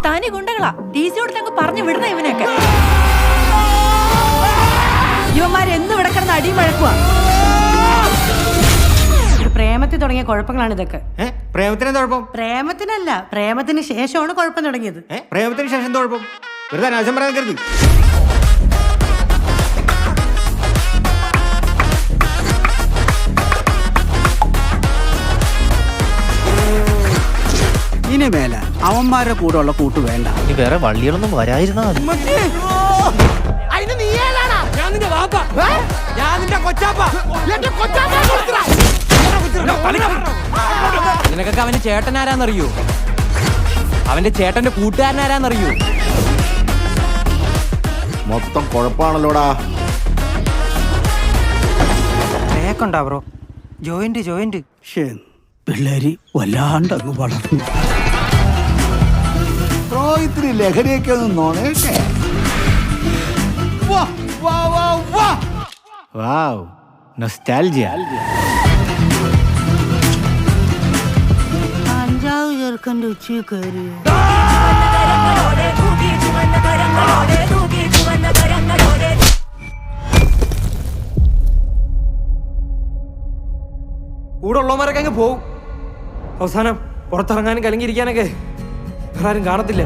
തനി ഗുണ്ടകളാ. DC കൊടുത്തങ്ങ് പറഞ്ഞു വിടുന്ന ഇവനൊക്കെ. ഇവന്മാരെന്നും ഇവിടെ കിടന്ന് അടിയും വഴക്കുവാ. പ്രേമത്തിൽ തുടങ്ങിയ കുഴപ്പങ്ങളാണ് ഇതൊക്കെ. പ്രേമത്തിന് കുഴപ്പം? പ്രേമത്തിനല്ല, പ്രേമത്തിന് ശേഷമാണ് കുഴപ്പം തുടങ്ങിയത്. പ്രേമത്തിന് ശേഷം കുഴപ്പം? വെറുതെ അനാവശ്യം പറയാൻ കരുതി. ഇനി മേലെ അവന്മാരുടെ കൂടെ ഉള്ള കൂട്ട് വേണ്ട. ഇനി വേറെ വള്ളികളൊന്നും വരായിരുന്നാ നിനക്കൊക്കെ അവന്റെ ചേട്ടൻ ആരാന്നറിയോ? അവന്റെ ചേട്ടന്റെ കൂട്ടുകാരനാരാന്നറിയോ? മൊത്തം കുഴപ്പാണല്ലോടാ. കേക്കുണ്ടാ ബ്രോ? ജോയിന്റ് പിള്ളേര് വല്ലാണ്ടങ്ങ് വളർന്നു. ബ്രോ ഇത്തിരി ലഹരിയൊക്കെ ഒന്ന് നോണേട്ടെ. വാവ്, നൊസ്റ്റാൾജിയ. അഞ്ചാവ് ചെറുക്കൻ്റെ ഉച്ച കയറി. കൂടെ ഉള്ളവന്മാരൊക്കെ അങ്ങ് പോവും. അവസാനം പുറത്തിറങ്ങാനും കലങ്ങിയിരിക്കാനൊക്കെ ആരും കാണത്തില്ല.